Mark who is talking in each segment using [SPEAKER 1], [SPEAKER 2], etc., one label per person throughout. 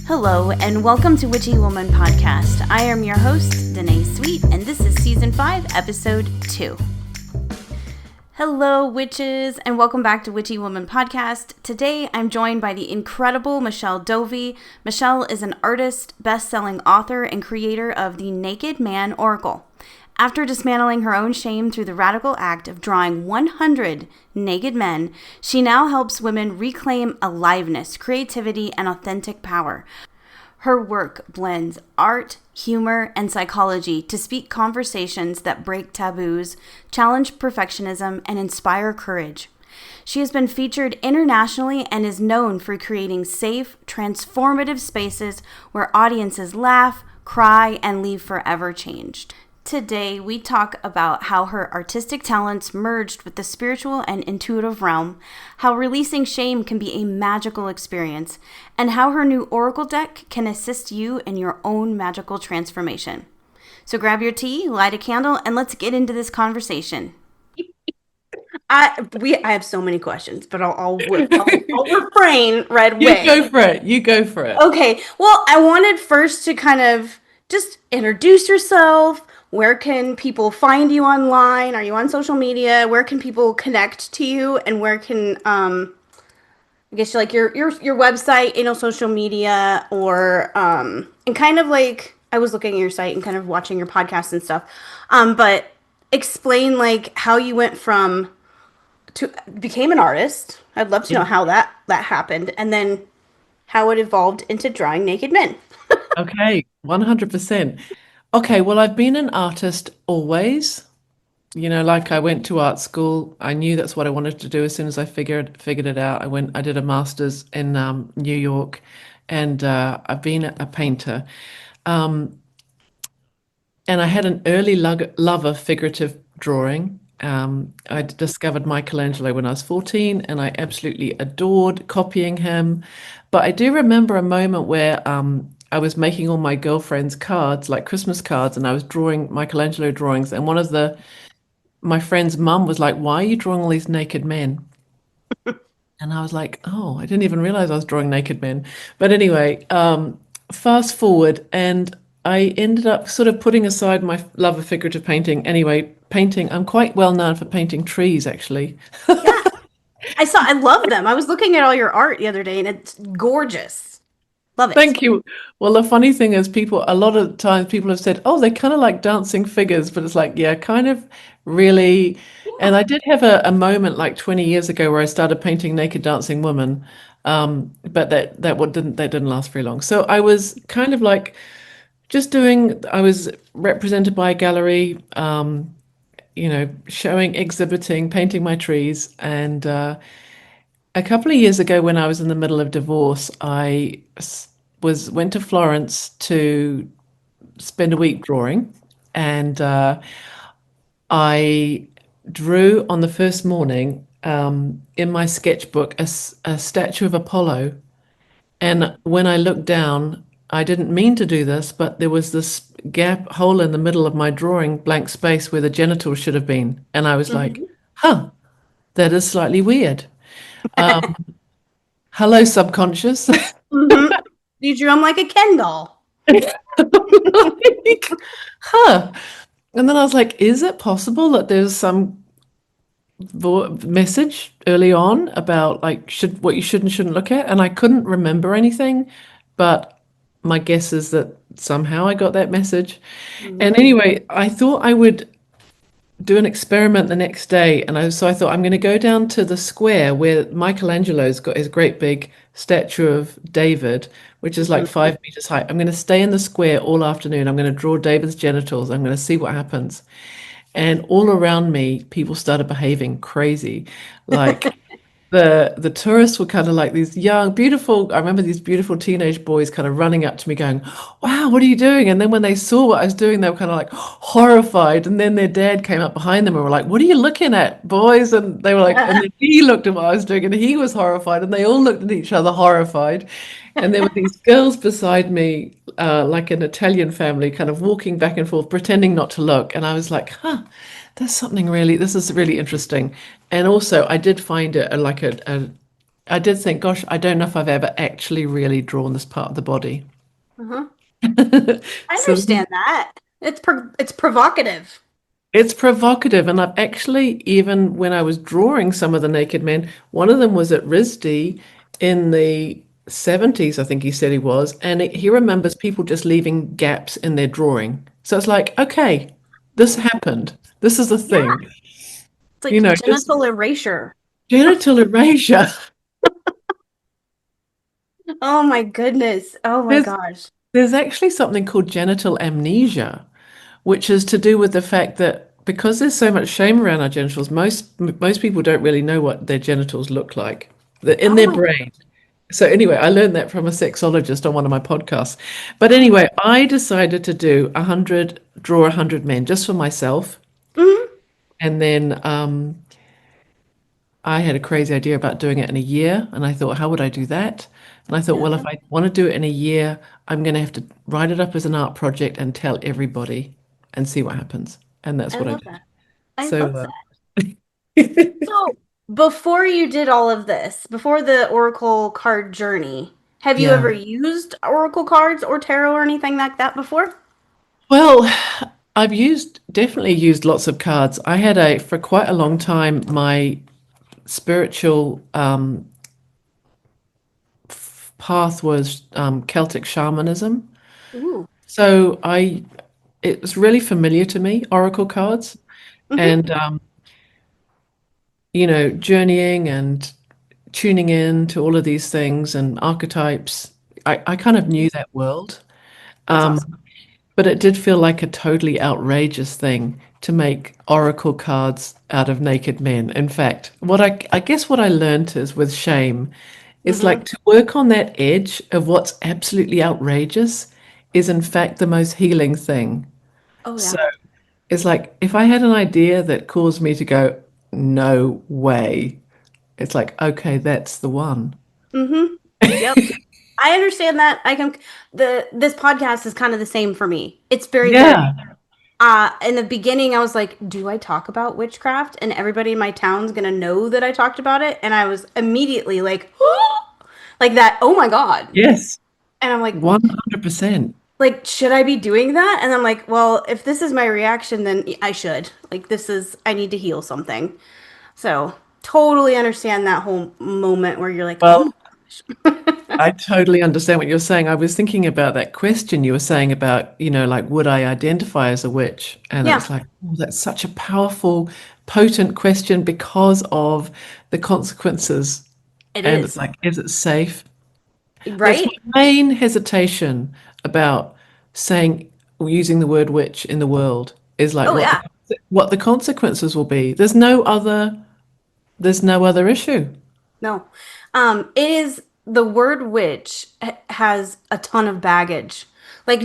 [SPEAKER 1] Hello, and welcome to Witchy Woman Podcast. I am your host, Danae Sweet, and this is Season 5, Episode 2. Hello, witches, and welcome back to Witchy Woman Podcast. Today, I'm joined by the incredible Michelle Dovey. Michelle is an artist, best-selling author, and creator of the Naked Man Oracle. After dismantling her own shame through the radical act of drawing 100 naked men, she now helps women reclaim aliveness, creativity, and authentic power. Her work blends art, humor, and psychology to speak conversations that break taboos, challenge perfectionism, and inspire courage. She has been featured internationally and is known for creating safe, transformative spaces where audiences laugh, cry, and leave forever changed. Today, we talk about how her artistic talents merged with the spiritual and intuitive realm, how releasing shame can be a magical experience, and how her new oracle deck can assist you in your own magical transformation. So grab your tea, light a candle, and let's get into this conversation. I have so many questions, but I'll refrain right away.
[SPEAKER 2] You go for it.
[SPEAKER 1] Okay, well, I wanted first to kind of just introduce yourself. Where can people find you online? Are you on social media? Where can people connect to you? And where can I guess like your website, social media, or and kind of like I was looking at your site and kind of watching your podcasts and stuff. But explain like how you went from to became an artist. I'd love to know how that happened, and then how it evolved into drawing naked men.
[SPEAKER 2] Okay, 100%. Okay, well, I've been an artist always. Like I went to art school. I knew that's what I wanted to do as soon as I figured it out. I did a master's in New York, and I've been a painter. And I had an early love of figurative drawing. I discovered Michelangelo when I was 14, and I absolutely adored copying him. But I do remember a moment where I was making all my girlfriends' cards, like Christmas cards, and I was drawing Michelangelo drawings. And my friend's mum was like, "Why are you drawing all these naked men?" And I was like, "Oh, I didn't even realize I was drawing naked men." But anyway, fast forward, and I ended up sort of putting aside my love of figurative painting. Anyway, painting, I'm quite well known for painting trees, actually.
[SPEAKER 1] Yeah, I love them. I was looking at all your art the other day, and it's gorgeous. Love it.
[SPEAKER 2] Thank you. Well, the funny thing is a lot of times people have said, oh, they're kind of like dancing figures, but it's like, yeah, kind of really. And I did have a moment like 20 years ago where I started painting naked dancing women. But that didn't last very long. So I was kind of like I was represented by a gallery, showing, exhibiting, painting my trees. And a couple of years ago, when I was in the middle of divorce, I went to Florence to spend a week drawing, and I drew on the first morning in my sketchbook a statue of Apollo. And when I looked down, I didn't mean to do this, but there was this hole in the middle of my drawing, blank space where the genitals should have been. And I was like, huh, that is slightly weird. Hello, subconscious.
[SPEAKER 1] You drew them like a Ken doll.
[SPEAKER 2] Huh. And then I was like, is it possible that there's some message early on about like what you should and shouldn't look at? And I couldn't remember anything, but my guess is that somehow I got that message. And anyway, I thought I would do an experiment the next day, and so I thought I'm going to go down to the square where Michelangelo's got his great big statue of David, which is like 5 meters high. I'm going to stay in the square all afternoon. I'm going to draw David's genitals. I'm going to see what happens. And all around me, people started behaving crazy. Like the tourists were kind of like these young, beautiful, I remember these beautiful teenage boys kind of running up to me going, wow, what are you doing? And then when they saw what I was doing, they were kind of like horrified. And then their dad came up behind them and were like, what are you looking at, boys? And they were like, and then he looked at what I was doing and he was horrified. And they all looked at each other horrified. And there were these girls beside me, like an Italian family, kind of walking back and forth, pretending not to look. And I was like, this is really interesting. And also I did find it like I did think, gosh, I don't know if I've ever actually really drawn this part of the body.
[SPEAKER 1] Uh-huh. I
[SPEAKER 2] So
[SPEAKER 1] understand that. It's provocative.
[SPEAKER 2] it's provocative. And I've actually, even when I was drawing some of the naked men, one of them was at RISD in the 70s, I think he said he was. And he remembers people just leaving gaps in their drawing. So it's like, okay, this happened. This is a
[SPEAKER 1] Yeah.
[SPEAKER 2] thing.
[SPEAKER 1] It's
[SPEAKER 2] You
[SPEAKER 1] like
[SPEAKER 2] know, just
[SPEAKER 1] genital erasure.
[SPEAKER 2] genital erasure.
[SPEAKER 1] Oh my goodness. Oh my
[SPEAKER 2] There's
[SPEAKER 1] gosh.
[SPEAKER 2] there's actually something called genital amnesia, which is to do with the fact that because there's so much shame around our genitals, most people don't really know what their genitals look like in
[SPEAKER 1] Oh
[SPEAKER 2] their
[SPEAKER 1] my,
[SPEAKER 2] brain. So anyway, I learned that from a sexologist on one of my podcasts. But
[SPEAKER 1] oh my.
[SPEAKER 2] anyway, I decided to draw 100 men just for myself.
[SPEAKER 1] Mhm.
[SPEAKER 2] And then I had a crazy idea about doing it in a year. And I thought, how would I do that? And I thought, well, if
[SPEAKER 1] Yeah.
[SPEAKER 2] I want to do it in a year, I'm going to have to write it up as an art project and tell everybody and see what happens. And that's
[SPEAKER 1] I
[SPEAKER 2] what I
[SPEAKER 1] love
[SPEAKER 2] did.
[SPEAKER 1] that. I
[SPEAKER 2] So,
[SPEAKER 1] love that. So, before you did all of this, before the Oracle card journey, have you
[SPEAKER 2] yeah.
[SPEAKER 1] ever used Oracle cards or tarot or anything like that before?
[SPEAKER 2] Well, I've definitely used lots of cards. For quite a long time, my spiritual path was Celtic shamanism.
[SPEAKER 1] Ooh.
[SPEAKER 2] So it was really familiar to me, Oracle cards,
[SPEAKER 1] Mm-hmm.
[SPEAKER 2] and journeying and tuning in to all of these things and archetypes. I kind of knew that world.
[SPEAKER 1] That's
[SPEAKER 2] Um,
[SPEAKER 1] awesome.
[SPEAKER 2] But it did feel like a totally outrageous thing to make oracle cards out of naked men. In fact, I guess what I learned is with shame is
[SPEAKER 1] Mm-hmm.
[SPEAKER 2] like to work on that edge of what's absolutely outrageous is in fact the most healing thing.
[SPEAKER 1] Oh
[SPEAKER 2] So
[SPEAKER 1] yeah.
[SPEAKER 2] it's like if I had an idea that caused me to go, no way, it's like, okay, that's the one.
[SPEAKER 1] Mm-hmm. Yep. I understand that. This podcast is kind of the same for me. It's very therapeutic.
[SPEAKER 2] Yeah.
[SPEAKER 1] In the beginning, I was like, do I talk about witchcraft? And everybody in my town's gonna know that I talked about it. And I was immediately like, like that, oh my God.
[SPEAKER 2] Yes.
[SPEAKER 1] And I'm
[SPEAKER 2] $100.
[SPEAKER 1] should I be doing that? And I'm like, well, if this is my reaction, then I should. I need to heal something. So totally understand that whole moment where you're like, oh
[SPEAKER 2] Well,
[SPEAKER 1] my gosh.
[SPEAKER 2] I totally understand what you're saying. I was thinking about that question you were saying about, like, would I identify as a witch? And it's
[SPEAKER 1] Yeah,
[SPEAKER 2] like, oh, that's such a powerful, potent question because of the consequences.
[SPEAKER 1] it
[SPEAKER 2] And it's
[SPEAKER 1] is.
[SPEAKER 2] like, is it safe? That's
[SPEAKER 1] Right?
[SPEAKER 2] my main hesitation about saying or using the word witch in the world is like
[SPEAKER 1] Oh yeah.
[SPEAKER 2] what the consequences will be. There's no other issue.
[SPEAKER 1] No. It is the word witch has a ton of baggage.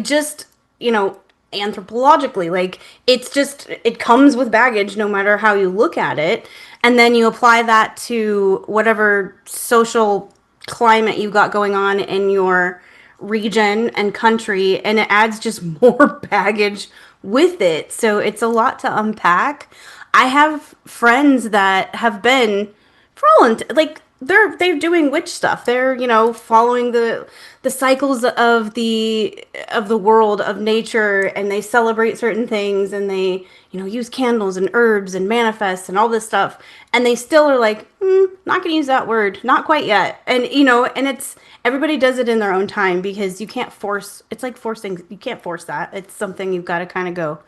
[SPEAKER 1] Just, you know, anthropologically, it comes with baggage no matter how you look at it. And then you apply that to whatever social climate you got going on in your region and country, and it adds just more baggage with it. So it's a lot to unpack. I have friends that have been for all like they're doing witch stuff. They're following the cycles of the world of nature, and they celebrate certain things, and they use candles and herbs and manifest and all this stuff, and they still are like, not gonna use that word, not quite yet. And and it's everybody does it in their own time, because you can't force. It's like forcing. You can't force that. It's something you've got to kind of go,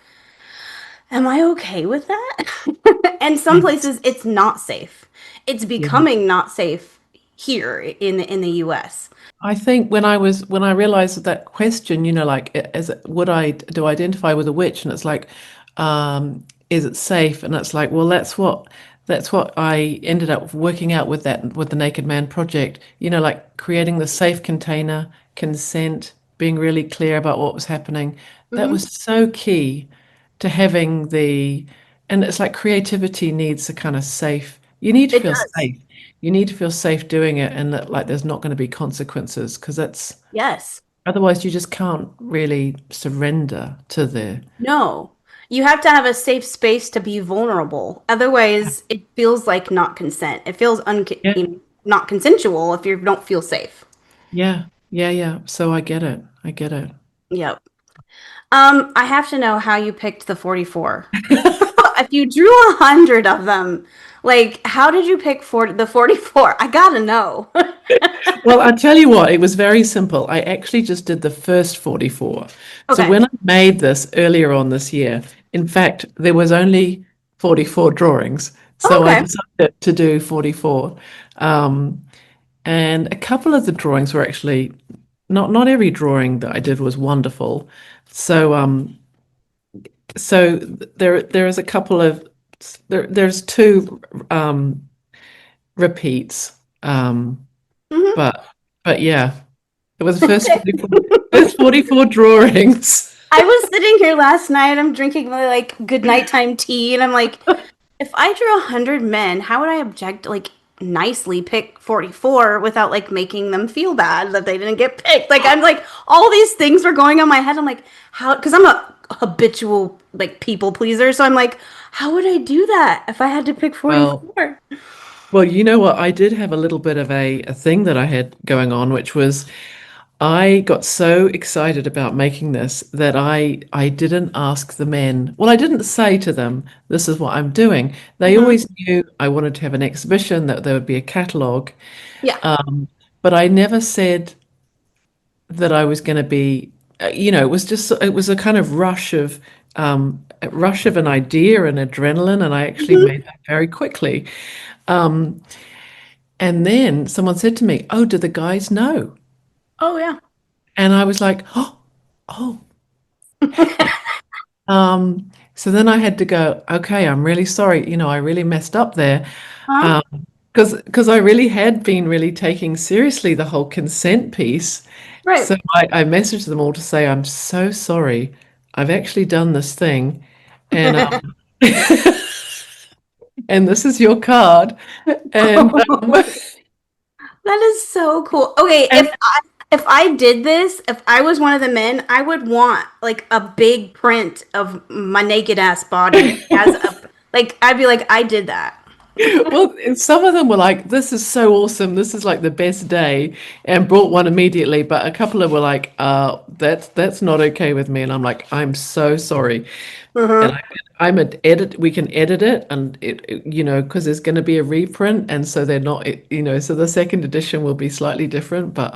[SPEAKER 1] am I okay with that? And some
[SPEAKER 2] Yes.
[SPEAKER 1] places it's not safe. It's
[SPEAKER 2] Yeah.
[SPEAKER 1] becoming not safe here in the US.
[SPEAKER 2] I think when I realized that question, like would I do I identify with a witch? And it's like, is it safe? And it's like, well, that's what I ended up working out with the Naked Man project. Like creating the safe container, consent, being really clear about what was happening. That
[SPEAKER 1] Hmm.
[SPEAKER 2] was so key to having and it's like creativity needs a kind of safe. You need to
[SPEAKER 1] It
[SPEAKER 2] feel
[SPEAKER 1] does.
[SPEAKER 2] safe. You need to feel safe doing it and that like there's not going to be consequences because that's
[SPEAKER 1] Yes.
[SPEAKER 2] otherwise you just can't really surrender to the
[SPEAKER 1] No. You have to have a safe space to be vulnerable. Otherwise, it feels like not consent. It feels
[SPEAKER 2] yeah.
[SPEAKER 1] not consensual if you don't feel safe.
[SPEAKER 2] Yeah, yeah, yeah. So I get it. I get it.
[SPEAKER 1] Yep. I have to know how you picked the 44. If you drew 100 of them, like how did you pick the 44? I gotta know.
[SPEAKER 2] Well, I'll tell you what, it was very simple. I actually just did the first 44. So
[SPEAKER 1] Okay.
[SPEAKER 2] when I made this earlier on this year, in fact, there was only 44 drawings. So I
[SPEAKER 1] Okay.
[SPEAKER 2] decided to do 44. Um, and a couple of the drawings were actually not every drawing that I did was wonderful. So there is a couple of there's two repeats.
[SPEAKER 1] Hmm.
[SPEAKER 2] But yeah. It was the first
[SPEAKER 1] Okay.
[SPEAKER 2] 44, first 44 drawings.
[SPEAKER 1] I was sitting here last night. I'm drinking my like good nighttime tea, and I'm like, if I drew 100 men, how would I object like nicely pick 44 without like making them feel bad that they didn't get picked? Like I'm like all these things were going on my head. I'm like, how? Because I'm a habitual like people pleaser, so I'm like, how would I do that if I had to pick
[SPEAKER 2] Well,
[SPEAKER 1] 44?
[SPEAKER 2] well, you know what? I did have a little bit of a thing that I had going on, which was I got so excited about making this that I didn't ask the men. Well, I didn't say to them, this is what I'm doing. They always
[SPEAKER 1] Hmm.
[SPEAKER 2] knew I wanted to have an exhibition, that there would be a catalogue.
[SPEAKER 1] Yeah.
[SPEAKER 2] But I never said that I was going to be, it was just, it was a rush of an idea and adrenaline, and I actually
[SPEAKER 1] Hmm.
[SPEAKER 2] made that very quickly. And then someone said to me, "Oh, do the guys know?"
[SPEAKER 1] Oh yeah.
[SPEAKER 2] And I was like, "Oh, heck." So then I had to go, "Okay, I'm really sorry. I really messed up there."
[SPEAKER 1] Huh?
[SPEAKER 2] Um, because I really had been really taking seriously the whole consent piece.
[SPEAKER 1] Right.
[SPEAKER 2] So I messaged them all to say, I'm so sorry. I've actually done this thing, and and this is your card. And
[SPEAKER 1] That is so cool. Okay,
[SPEAKER 2] and
[SPEAKER 1] if I did this, if I was one of the men, I would want like a big print of my naked ass body as a like I'd be like I did that.
[SPEAKER 2] well, and some of them were like, "This is so awesome. This is like the best day," and brought one immediately. But a couple of were like, that's not okay with me." And I'm like, "I'm so sorry." And
[SPEAKER 1] Uh-huh.
[SPEAKER 2] I'm an edit. We can edit it, and because there's going to be a reprint, and so they're not, so the second edition will be slightly different. But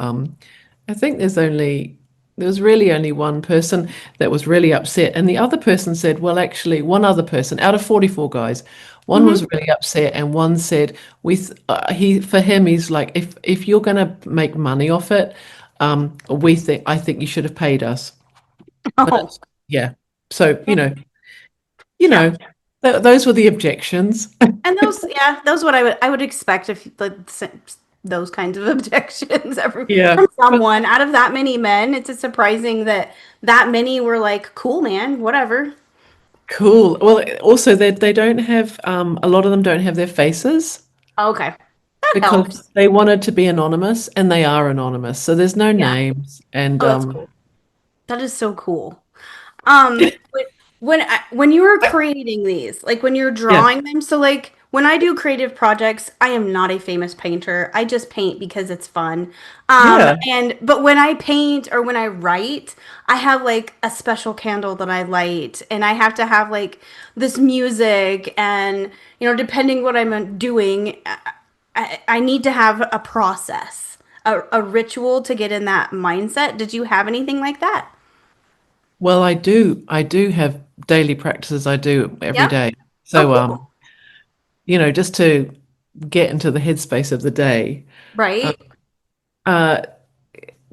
[SPEAKER 2] I think there was really only one person that was really upset, and the other person said, well, actually, one other person out of 44 guys, one was
[SPEAKER 1] Hmm.
[SPEAKER 2] really upset, and one said, for him, he's like, if you're going to make money off it, I think you should have paid us. But
[SPEAKER 1] Oh.
[SPEAKER 2] yeah, so you
[SPEAKER 1] Yeah.
[SPEAKER 2] know, those were the objections.
[SPEAKER 1] And those yeah, those what I would expect if like those kinds of objections every
[SPEAKER 2] Yeah,
[SPEAKER 1] from
[SPEAKER 2] but
[SPEAKER 1] someone out of that many men. It's just surprising that that many were like, "Cool, man, whatever."
[SPEAKER 2] cool. Well, also they don't have a lot of them don't have their faces
[SPEAKER 1] Okay. That
[SPEAKER 2] because
[SPEAKER 1] helps.
[SPEAKER 2] they wanted to be anonymous, and they are anonymous. So there's no
[SPEAKER 1] Yeah.
[SPEAKER 2] names, and
[SPEAKER 1] Oh, that's cool. That is so cool. When you were creating these, like when you're
[SPEAKER 2] yeah,
[SPEAKER 1] drawing them, so like when I do creative projects, I am not a famous painter. I just paint because it's fun.
[SPEAKER 2] yeah.
[SPEAKER 1] And but when I paint or when I write, I have like a special candle that I light, and I have to have like this music, and depending what I'm doing, I need to have a process, a ritual to get in that mindset. Did you have anything like that?
[SPEAKER 2] Well, I do have daily practices I do every
[SPEAKER 1] Yeah.
[SPEAKER 2] day.
[SPEAKER 1] Oh,
[SPEAKER 2] So
[SPEAKER 1] cool.
[SPEAKER 2] just to get into the headspace of the day.
[SPEAKER 1] Right.
[SPEAKER 2] Uh,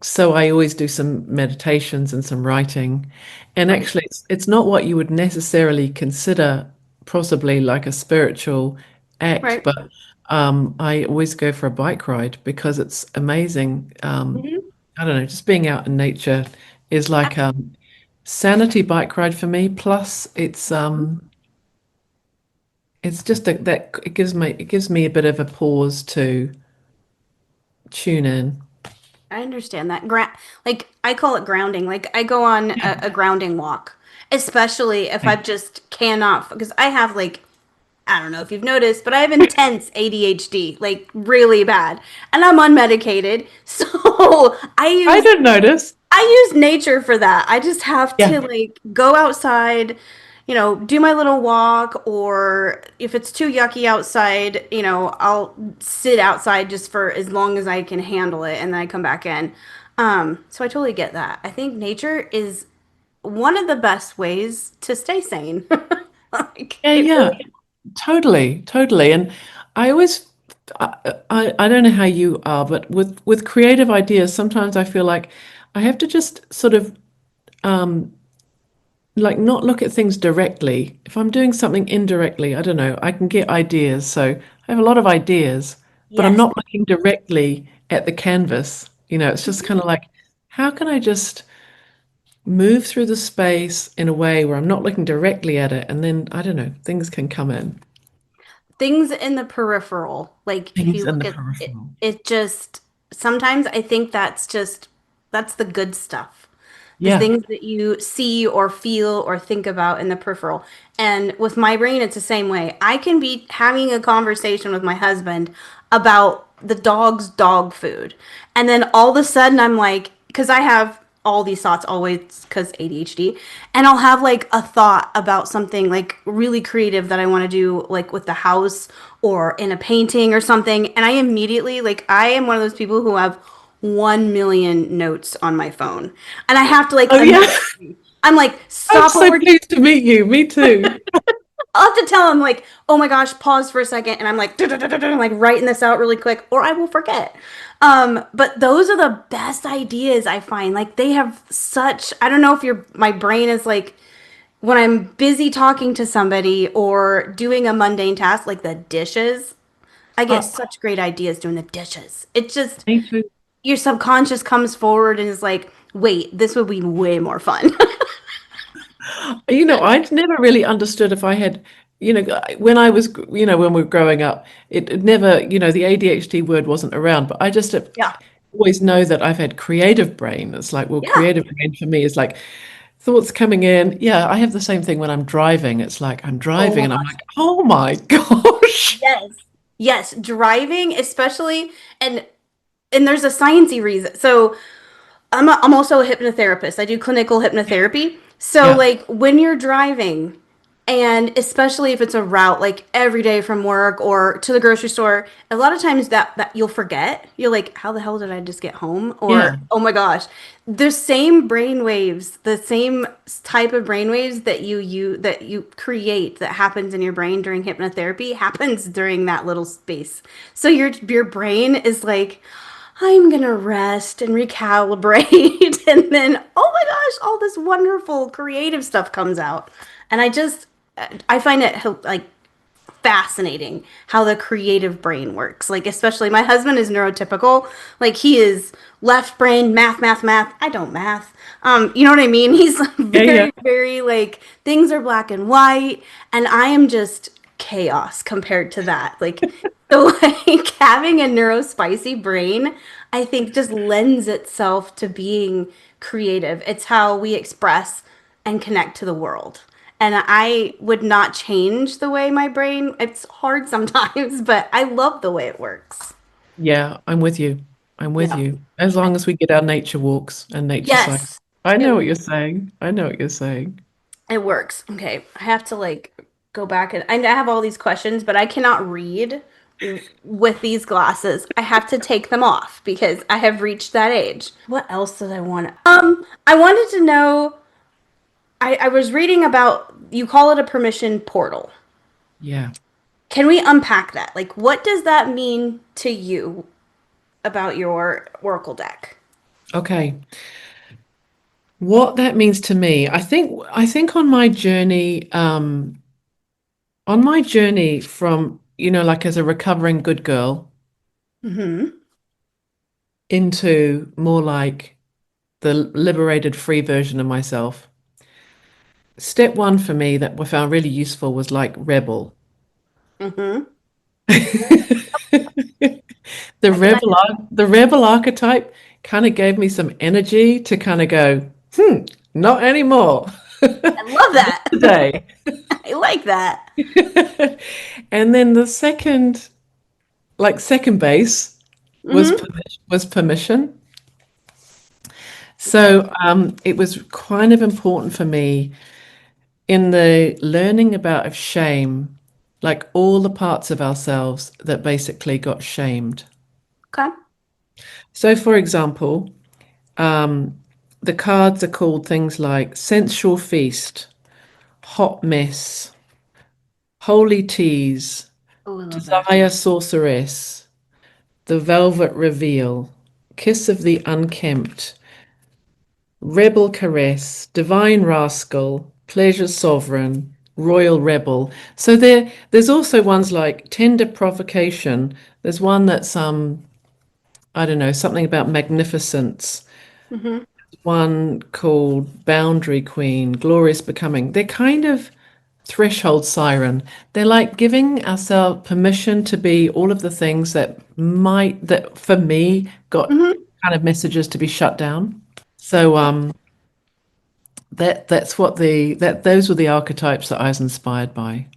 [SPEAKER 2] So I always do some meditations and some writing. And
[SPEAKER 1] Right.
[SPEAKER 2] actually, it's not what you would necessarily consider possibly like a spiritual act,
[SPEAKER 1] Right.
[SPEAKER 2] but I always go for a bike ride because it's amazing.
[SPEAKER 1] Hmm.
[SPEAKER 2] I don't know, just being out in nature is like sanity bike ride for me. Plus, it's just that it gives me a bit of a pause to tune in.
[SPEAKER 1] I understand that. Like I call it grounding. Like I go on a grounding walk, especially if I just cannot, because I have like I don't know if you've noticed, but I have intense ADHD, like really bad, and I'm unmedicated. So I
[SPEAKER 2] I
[SPEAKER 1] use
[SPEAKER 2] didn't notice.
[SPEAKER 1] I use nature for that. I just have
[SPEAKER 2] Yeah.
[SPEAKER 1] to like go outside, do my little walk, or if it's too yucky outside, I'll sit outside just for as long as I can handle it, and then I come back in. So I totally get that. I think nature is one of the best ways to stay sane. Like
[SPEAKER 2] Yeah,
[SPEAKER 1] it
[SPEAKER 2] yeah.
[SPEAKER 1] really.
[SPEAKER 2] Totally, totally. And I always, I don't know how you are, but with creative ideas, sometimes I feel like I have to just sort of like not look at things directly. If I'm doing something indirectly, I don't know, I can get ideas. So I have a lot of ideas, but I'm
[SPEAKER 1] Yes.
[SPEAKER 2] not looking directly at the canvas. It's just kind of like, how can I just move through the space in a way where I'm not looking directly at it, and then I don't know, things can come in.
[SPEAKER 1] Things in the peripheral. Like if
[SPEAKER 2] Things
[SPEAKER 1] you
[SPEAKER 2] in the
[SPEAKER 1] look at it,
[SPEAKER 2] peripheral.
[SPEAKER 1] it just sometimes I think that's the good stuff. The
[SPEAKER 2] Yeah.
[SPEAKER 1] things that you see or feel or think about in the peripheral. And with my brain, it's the same way. I can be having a conversation with my husband about the dog's dog food. And then all of a sudden, I'm like, because I have all these thoughts always because ADHD, and I'll have like a thought about something like really creative that I want to do, like with the house or in a painting or something. And I immediately, like, I am one of those people who have 1 million notes on my phone. And I have to like
[SPEAKER 2] Oh yeah.
[SPEAKER 1] immediately, I'm like,
[SPEAKER 2] I'm
[SPEAKER 1] stop what
[SPEAKER 2] so
[SPEAKER 1] we're
[SPEAKER 2] pleased to meet you. Me too.
[SPEAKER 1] I'll have to tell him like, oh my gosh, pause for a second, and I'm like, I'm like writing this out really quick, or I will forget. But those are the best ideas I find. Like they have such. I don't know if my brain is like when I'm busy talking to somebody or doing a mundane task like the dishes. I get
[SPEAKER 2] Oh,
[SPEAKER 1] such great ideas doing the dishes. It's just
[SPEAKER 2] me too.
[SPEAKER 1] your subconscious comes forward and is like, wait, this would be way more fun.
[SPEAKER 2] I'd never really understood if I had, when I was, when we were growing up, it never, the ADHD word wasn't around, but I just
[SPEAKER 1] Yeah.
[SPEAKER 2] always know that I've had creative brain. It's like, well,
[SPEAKER 1] Yeah.
[SPEAKER 2] creative brain for me is like thoughts coming in. Yeah, I have the same thing when I'm driving. It's like I'm
[SPEAKER 1] Oh
[SPEAKER 2] driving
[SPEAKER 1] my
[SPEAKER 2] and I'm
[SPEAKER 1] gosh.
[SPEAKER 2] like, oh my gosh.
[SPEAKER 1] Yes. Yes, driving especially and there's a sciencey reason. So I'm also a hypnotherapist. I do clinical hypnotherapy. So
[SPEAKER 2] Yeah,
[SPEAKER 1] like when you're driving and especially if it's a route like every day from work or to the grocery store, a lot of times that you'll forget. You're like, how the hell did I just get home?
[SPEAKER 2] yeah,
[SPEAKER 1] Or oh my gosh, the same brain waves, the same type of brain waves that you create that happens in your brain during hypnotherapy happens during that little space. So your brain is like, I'm gonna rest and recalibrate, and then oh my gosh, all this wonderful creative stuff comes out, and I find it like fascinating how the creative brain works. Like especially my husband is neurotypical, like he is left brain math math math. I don't math. You know what I mean? He's
[SPEAKER 2] yeah, yeah.
[SPEAKER 1] very like things are black and white, and I am just chaos compared to that. Like so like having a neurospicy brain, I think just lends itself to being creative. It's how we express and connect to the world. And I would not change the way my brain, it's hard sometimes, but I love the way it works.
[SPEAKER 2] Yeah, I'm with you. I'm with
[SPEAKER 1] Yeah.
[SPEAKER 2] you. As long as we get our nature walks and nature cycles.
[SPEAKER 1] Yes.
[SPEAKER 2] I
[SPEAKER 1] It
[SPEAKER 2] know what you're saying. I know what you're saying.
[SPEAKER 1] it works. Okay. I have to like go back and I have all these questions, but I cannot read with these glasses. I have to take them off because I have reached that age. What else did I want? I wanted to know I was reading about you call it a permission portal.
[SPEAKER 2] Yeah.
[SPEAKER 1] Can we unpack that? Like what does that mean to you about your Oracle deck?
[SPEAKER 2] Okay. What that means to me, I think on my journey from, like as a recovering good girl
[SPEAKER 1] Mm-hmm.
[SPEAKER 2] into more like the liberated free version of myself. Step one for me that I found really useful was like rebel.
[SPEAKER 1] Mm-hmm.
[SPEAKER 2] The
[SPEAKER 1] I kind
[SPEAKER 2] rebel archetype kind of gave me some energy to kind of go, not anymore.
[SPEAKER 1] I love
[SPEAKER 2] Not
[SPEAKER 1] that.
[SPEAKER 2] today.
[SPEAKER 1] I like that.
[SPEAKER 2] And then the second, like second base was
[SPEAKER 1] Mm-hmm.
[SPEAKER 2] permission.
[SPEAKER 1] Okay.
[SPEAKER 2] So it was kind of important for me in the learning about of shame, like all the parts of ourselves that basically got shamed.
[SPEAKER 1] Okay.
[SPEAKER 2] So, for example, the cards are called things like sensual feast, hot mess, holy tease,
[SPEAKER 1] Oh, I love that.
[SPEAKER 2] desire sorceress, the velvet reveal, kiss of the unkempt, rebel caress, divine rascal, pleasure sovereign, royal rebel. So there's also ones like tender provocation. There's one that's I don't know, something about magnificence.
[SPEAKER 1] Mm-hmm.
[SPEAKER 2] One called Boundary Queen, Glorious Becoming. They're kind of threshold siren. They're like giving ourselves permission to be all of the things that for me got
[SPEAKER 1] Mm-hmm.
[SPEAKER 2] kind of messages to be shut down. So that's what those were the archetypes that I was inspired by.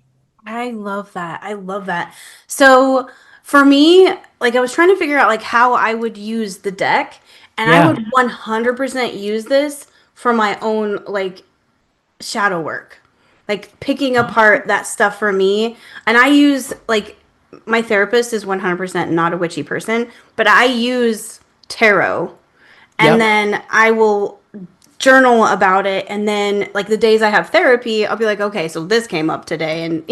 [SPEAKER 1] I love that. I love that. So for me, like I was trying to figure out like how I would use the deck, and I
[SPEAKER 2] Yeah.
[SPEAKER 1] would 100% use this for my own like shadow work. Like picking apart that stuff for me. And I use like my therapist is 100% not a witchy person, but I use tarot, and
[SPEAKER 2] Yep.
[SPEAKER 1] then I will journal about it, and then like the days I have therapy I'll be like, okay, so this came up today, and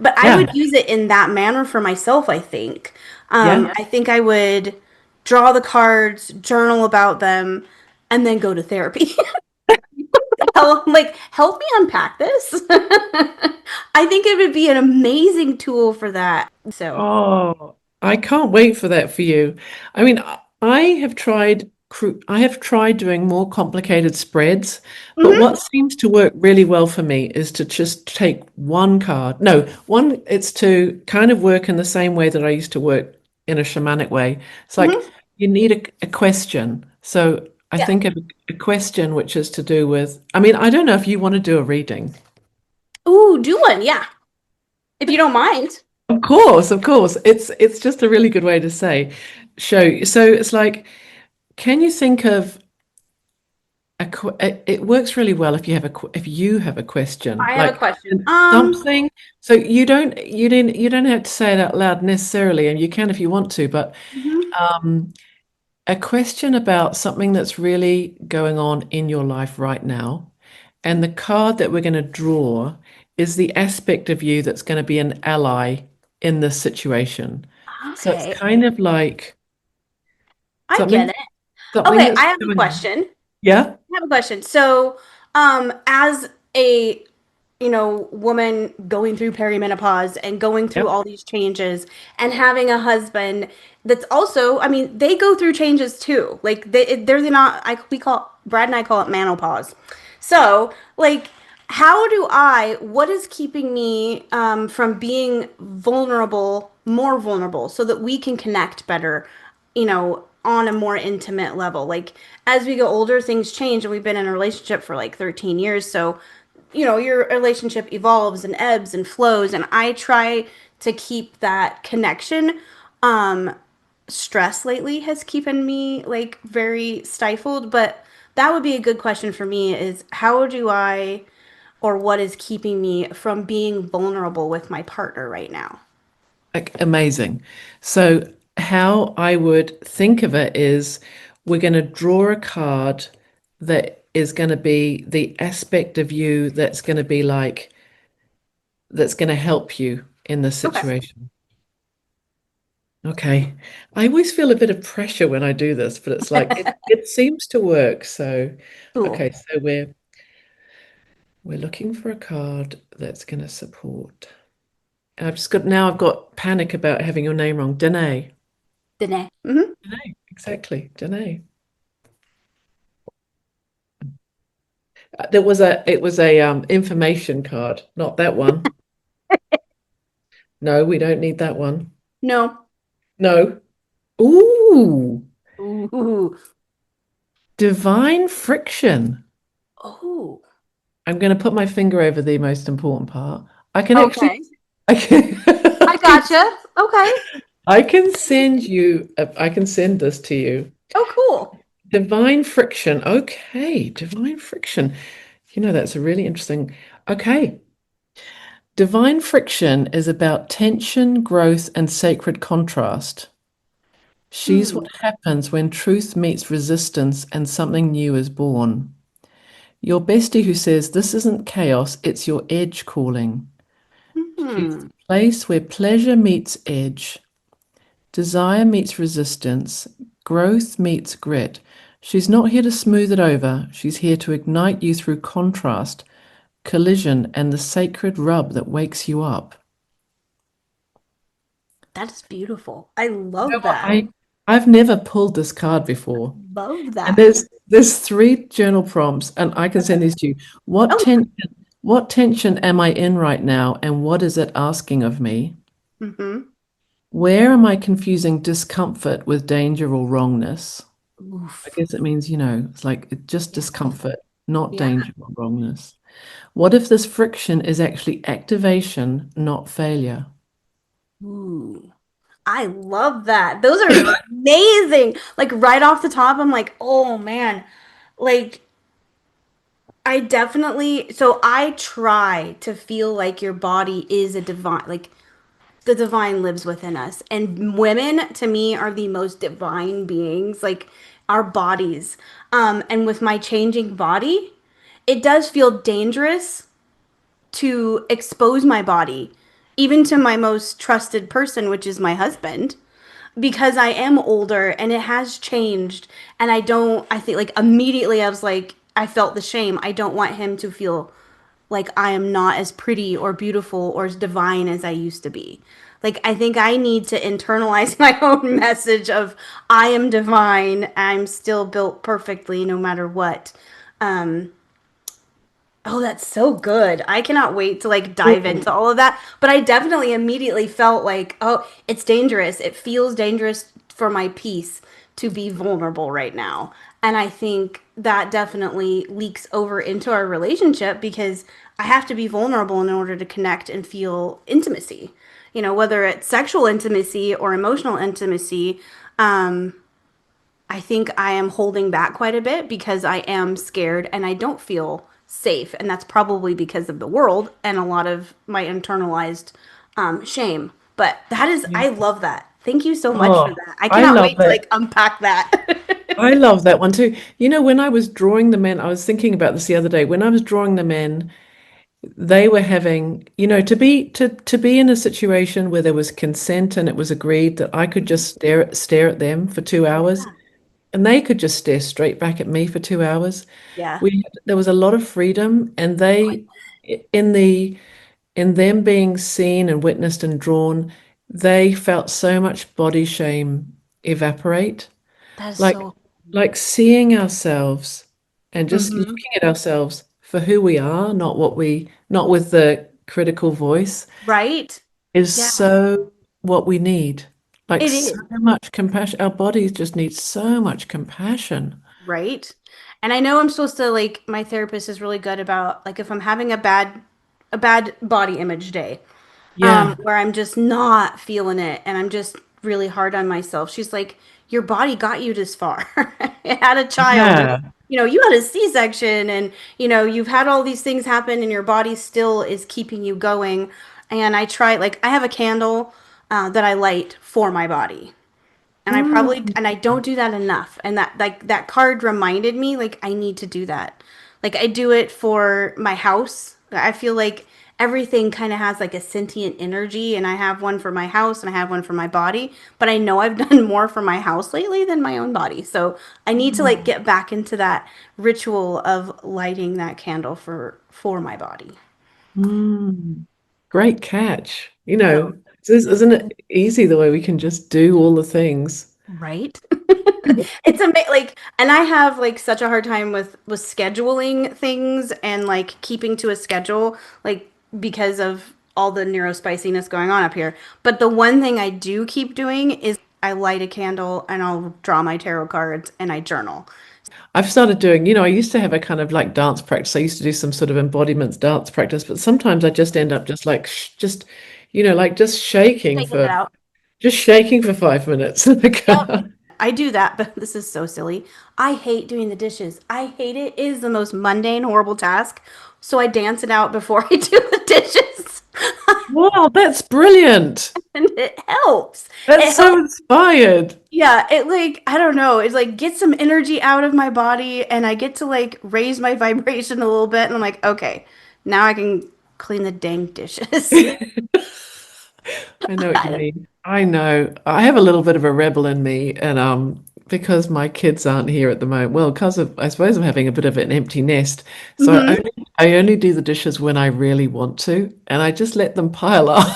[SPEAKER 1] but I would
[SPEAKER 2] Yeah.
[SPEAKER 1] use it in that manner for myself. I think
[SPEAKER 2] Yeah.
[SPEAKER 1] I think I would draw the cards, journal about them, and then go to therapy. Help me unpack this. I think it would be an amazing tool for that. So
[SPEAKER 2] Oh, I can't wait for that for you. I mean, I have I have tried doing more complicated spreads, but
[SPEAKER 1] mhm,
[SPEAKER 2] what seems to work really well for me is to just take one card. No, one, it's to kind of work in the same way that I used to work in a shamanic way. It's like
[SPEAKER 1] mhm.
[SPEAKER 2] you need a question. So I
[SPEAKER 1] Yeah.
[SPEAKER 2] think of a question which is to do with, I mean, I don't know if you want to do a reading.
[SPEAKER 1] Ooh, do one, yeah, if you don't mind.
[SPEAKER 2] Of course, of course. It's just a really good way to say show. So it's like, can you think of it works really well if you have if you have a question,
[SPEAKER 1] I have a
[SPEAKER 2] like
[SPEAKER 1] question.
[SPEAKER 2] something. So you don't have to say it out loud necessarily, and you can if you want to, but
[SPEAKER 1] Mhm.
[SPEAKER 2] um a question about something that's really going on in your life right now. And the card that we're going to draw is the aspect of you that's going to be an ally in this situation. So it's
[SPEAKER 1] Okay,
[SPEAKER 2] kind of like
[SPEAKER 1] I get
[SPEAKER 2] something
[SPEAKER 1] it.
[SPEAKER 2] something
[SPEAKER 1] Okay,
[SPEAKER 2] that's
[SPEAKER 1] I have a
[SPEAKER 2] going on.
[SPEAKER 1] question.
[SPEAKER 2] Yeah,
[SPEAKER 1] I have a question. So, as a woman going through perimenopause and going through
[SPEAKER 2] yep,
[SPEAKER 1] all these changes and having a husband that's also, I mean, they go through changes too. Like they're not. We call Brad and I call it menopause. So, like, how do I? What is keeping me from being vulnerable, more vulnerable, so that we can connect better? On a more intimate level. Like as we get older, things change, and we've been in a relationship for like 13 years. So, your relationship evolves and ebbs and flows, and I try to keep that connection. Um, Stress lately has keeping me like very stifled, but that would be a good question for me is how do I or what is keeping me from being vulnerable with my partner right now?
[SPEAKER 2] like amazing. So how I would think of it is we're going to draw a card that is going to be the aspect of you that's going to be like that's going to help you in this
[SPEAKER 1] Okay.
[SPEAKER 2] situation. Okay. I always feel a bit of pressure when I do this, but it's like it seems to work. So,
[SPEAKER 1] Cool.
[SPEAKER 2] okay, so we're looking for a card that's going to support. And I've got panic about having your name wrong. Danae.
[SPEAKER 1] Danae. Hmm.
[SPEAKER 2] Danae, exactly. Danae. There was a it was a information card, not that one. No, we don't need that one.
[SPEAKER 1] No.
[SPEAKER 2] No. Ooh,
[SPEAKER 1] Ooh.
[SPEAKER 2] divine friction.
[SPEAKER 1] Oh.
[SPEAKER 2] I'm going to put my finger over the most important part. I can actually,
[SPEAKER 1] Okay.
[SPEAKER 2] I can. can
[SPEAKER 1] gotcha. Okay.
[SPEAKER 2] I can send this to you.
[SPEAKER 1] Oh, cool.
[SPEAKER 2] Divine friction. Okay, divine friction. That's a really interesting. Okay. Divine friction is about tension, growth, and sacred contrast. She's what
[SPEAKER 1] Hmm.
[SPEAKER 2] happens when truth meets resistance and something new is born. Your bestie who says, "This isn't chaos, it's your edge calling." She's
[SPEAKER 1] Hmm.
[SPEAKER 2] the place where pleasure meets edge, desire meets resistance, growth meets grit. She's not here to smooth it over. She's here to ignite you through contrast, collision, and the sacred rub that wakes you up.
[SPEAKER 1] That's beautiful. I
[SPEAKER 2] You know
[SPEAKER 1] love
[SPEAKER 2] what?
[SPEAKER 1] that.
[SPEAKER 2] I've never pulled this card before.
[SPEAKER 1] Love
[SPEAKER 2] And
[SPEAKER 1] that.
[SPEAKER 2] there's three journal prompts, and I can send these to you. What
[SPEAKER 1] Oh.
[SPEAKER 2] tension, what tension am I in right now, and what is it asking of me?
[SPEAKER 1] Mm-hmm.
[SPEAKER 2] Where am I confusing discomfort with danger or wrongness? I
[SPEAKER 1] Oof.
[SPEAKER 2] guess it means, it's like just
[SPEAKER 1] Yeah.
[SPEAKER 2] discomfort, not
[SPEAKER 1] Yeah.
[SPEAKER 2] danger or wrongness. What if this friction is actually activation, not failure?
[SPEAKER 1] Ooh. I love that. Those are amazing. Like right off the top, I'm like, oh man. Like I definitely, so I try to feel like your body is a divine, like the divine lives within us. And women to me are the most divine beings, like our bodies. And with my changing body, it does feel dangerous to expose my body, even to my most trusted person, which is my husband, because I am older and it has changed. And I think like immediately I was like, I felt the shame. I don't want him to feel like I am not as pretty or beautiful or as divine as I used to be. Like, I think I need to internalize my own message of I am divine. I'm still built perfectly no matter what. Um, Oh, that's so good. I cannot wait to like dive into all of that. But I definitely immediately felt like, oh, it's dangerous. It feels dangerous for my peace to be vulnerable right now. And I think that definitely leaks over into our relationship because I have to be vulnerable in order to connect and feel intimacy. Whether it's sexual intimacy or emotional intimacy, I think I am holding back quite a bit because I am scared and I don't feel safe. And that's probably because of the world and a lot of my internalized shame. But
[SPEAKER 2] Yeah.
[SPEAKER 1] I love that. Thank you so much for
[SPEAKER 2] Oh,
[SPEAKER 1] that. I
[SPEAKER 2] I
[SPEAKER 1] cannot
[SPEAKER 2] love
[SPEAKER 1] wait to
[SPEAKER 2] that.
[SPEAKER 1] like unpack that.
[SPEAKER 2] I love that one too. When I was drawing the men, I was thinking about this the other day. When I was drawing the men, they were having, to be in a situation where there was consent and it was agreed that I could just stare at them for 2 hours
[SPEAKER 1] Yeah.
[SPEAKER 2] and they could just stare straight back at me for 2 hours.
[SPEAKER 1] Yeah.
[SPEAKER 2] There was a lot of freedom, and in the in them being seen and witnessed and drawn, they felt so much body shame evaporate.
[SPEAKER 1] That is
[SPEAKER 2] Like
[SPEAKER 1] so.
[SPEAKER 2] like seeing ourselves and just
[SPEAKER 1] Hmm.
[SPEAKER 2] looking at ourselves for who we are, not with the critical voice,
[SPEAKER 1] Right?
[SPEAKER 2] is
[SPEAKER 1] Yeah,
[SPEAKER 2] so what we need. Like
[SPEAKER 1] it
[SPEAKER 2] so
[SPEAKER 1] is.
[SPEAKER 2] much compassion. Our bodies just need so much compassion.
[SPEAKER 1] Right. And I know I'm supposed to like my therapist is really good about like if I'm having a bad body image day,
[SPEAKER 2] Yeah.
[SPEAKER 1] where I'm just not feeling it and I'm just really hard on myself. She's like, your body got you this far. It had a child and
[SPEAKER 2] Yeah.
[SPEAKER 1] you had a C-section and you've had all these things happen and your body still is keeping you going. And I try like I have a candle that I light for my body.
[SPEAKER 2] Mm.
[SPEAKER 1] And I don't do that enough. And that like that card reminded me like I need to do that. Like I do it for my house. I feel like everything kind of has like a sentient energy and I have one for my house and I have one for my body, but I know I've done more for my house lately than my own body. So I need to like get back into that ritual of lighting that candle for my body.
[SPEAKER 2] Mm. Great catch.
[SPEAKER 1] So,
[SPEAKER 2] Isn't it easy the way we can just do all the things?
[SPEAKER 1] right? Like, and I have like such a hard time with scheduling things and like keeping to a schedule, like because of all the neurospiciness going on up here. But the one thing I do keep doing is I light a candle and I'll draw my tarot cards and I journal.
[SPEAKER 2] I've started doing, I used to have a kind of like dance practice. I used to do some sort of embodiments dance practice, but sometimes I just end up just like, just, like
[SPEAKER 1] Taking it out.
[SPEAKER 2] just shaking for 5 minutes.
[SPEAKER 1] Yep. I do that, but this is so silly. I hate doing the dishes. I hate it. It is the most mundane, horrible task. So I dance it out before I do the dishes.
[SPEAKER 2] Wow, that's brilliant.
[SPEAKER 1] And it helps.
[SPEAKER 2] That's
[SPEAKER 1] It
[SPEAKER 2] so
[SPEAKER 1] helps.
[SPEAKER 2] inspired.
[SPEAKER 1] Yeah, it like, I don't know. It's like get some energy out of my body and I get to like raise my vibration a little bit. And I'm like, okay, now I can clean the dang dishes.
[SPEAKER 2] I know what you mean. I know. I have a little bit of a rebel in me, and because my kids aren't here at the moment, well, because of I suppose I'm having a bit of an empty nest. So
[SPEAKER 1] Hmm.
[SPEAKER 2] I only do the dishes when I really want to, and I just let them pile up.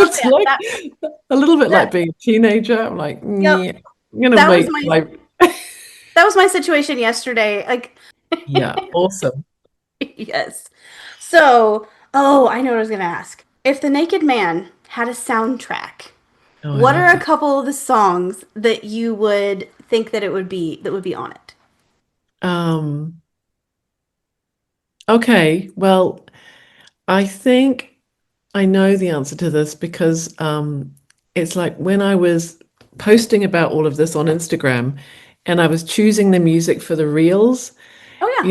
[SPEAKER 1] Oh
[SPEAKER 2] It's
[SPEAKER 1] yeah,
[SPEAKER 2] like
[SPEAKER 1] that
[SPEAKER 2] a little bit
[SPEAKER 1] that
[SPEAKER 2] like being a teenager. I'm like,
[SPEAKER 1] yep.
[SPEAKER 2] yeah, I'm gonna
[SPEAKER 1] That was
[SPEAKER 2] wait
[SPEAKER 1] my
[SPEAKER 2] till I
[SPEAKER 1] that was my situation yesterday. Like
[SPEAKER 2] yeah, awesome.
[SPEAKER 1] yes. So, oh, I know what I was going to ask. If the Naked Man had a soundtrack,
[SPEAKER 2] Oh, I
[SPEAKER 1] what are
[SPEAKER 2] love
[SPEAKER 1] a
[SPEAKER 2] that.
[SPEAKER 1] couple of the songs that you would think that would be on it?
[SPEAKER 2] Um, okay, well, I think I know the answer to this because it's like when I was posting about all of this on Instagram and I was choosing the music for the reels,
[SPEAKER 1] Oh yeah,